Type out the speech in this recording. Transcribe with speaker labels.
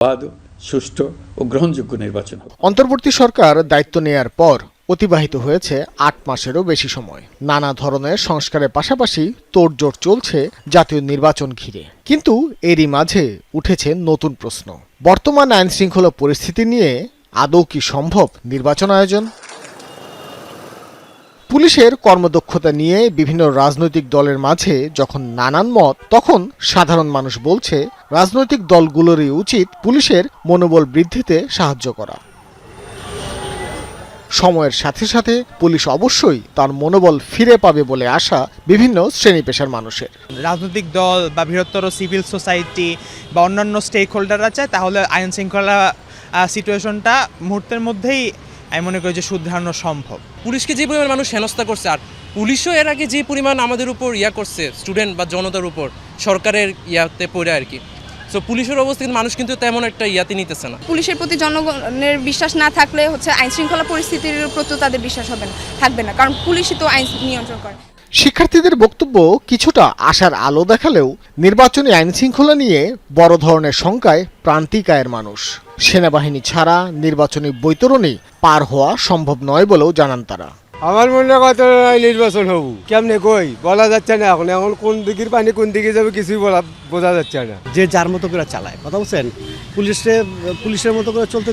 Speaker 1: বাদ, সুষ্ঠু ও গ্রহণযোগ্য নির্বাচন হবে।
Speaker 2: অন্তর্বর্তী সরকার দায়িত্ব নেয়ার পর অতিবাহিত হয়েছে ৮ মাসেরও বেশি সময়। নানা ধরনের সংস্কারের পাশাপাশি তোড়জোড় চলছে জাতীয় নির্বাচন ঘিরে। কিন্তু এরই মাঝে উঠেছে নতুন প্রশ্ন। বর্তমান আইন শৃঙ্খলা পরিস্থিতি নিয়ে আদৌ কি সম্ভব নির্বাচন আয়োজন? পুলিশের কর্মদক্ষতা নিয়ে বিভিন্ন রাজনৈতিক দলের মাঝে যখন নানান মত, তখন সাধারণ মানুষ বলছে রাজনৈতিক দলগুলোরই উচিত পুলিশের মনোবল বৃদ্ধিতে সাহায্য করা। সময়ের সাথে সাথে পুলিশ অবশ্যই তার মনোবল ফিরে পাবে বলে আশা বিভিন্ন শ্রেণী পেশার মানুষের।
Speaker 3: রাজনৈতিক দল বা বৃহত্তর সিভিল সোসাইটি বা অন্যান্য স্টেক হোল্ডাররা চায়, তাহলে আইন শৃঙ্খলা সিচুয়েশনটা মুহূর্তের মধ্যেই আমি মনে করি যে শুধরানো সম্ভব।
Speaker 4: পুলিশকে যে পরিমাণ মানুষ হেনস্থা করছে, আর পুলিশও এর আগে যে পরিমাণ আমাদের উপর করছে, স্টুডেন্ট বা জনতার উপর সরকারের ইয়াতে পড়ে আর কি। সো পুলিশের অবস্থা কিন্তু মানুষ কিন্তু তেমন একটা ইয়াতে নিতেছে না।
Speaker 5: পুলিশের প্রতি জনগণের বিশ্বাস না থাকলে আইন শৃঙ্খলা পরিস্থিতির প্রতি তাদের বিশ্বাস থাকবে না, কারণ পুলিশই তো আইন নিয়ন্ত্রণ করে।
Speaker 2: শিক্ষার্থীদের বক্তব্য কিছুটা আশার আলো দেখালেও নির্বাচনী আইন শৃঙ্খলা নিয়ে বড় ধরনের শঙ্কায় প্রান্তিকায়ের মানুষ। সেনাবাহিনী ছাড়া নির্বাচনী বৈতরণী পার হওয়া সম্ভব নয় বলেও জানান তারা।
Speaker 6: আমার মনে কথা নির্বাচন হব কেমনে কই বলা যাচ্ছে না। এখন এখন কোন দিকের পানি কোন দিকে যাবে কিছুই বোঝা যাচ্ছে না।
Speaker 7: যে যার মতো করে চালায়, কথা বলছেন, পুলিশের মতো করে চলতে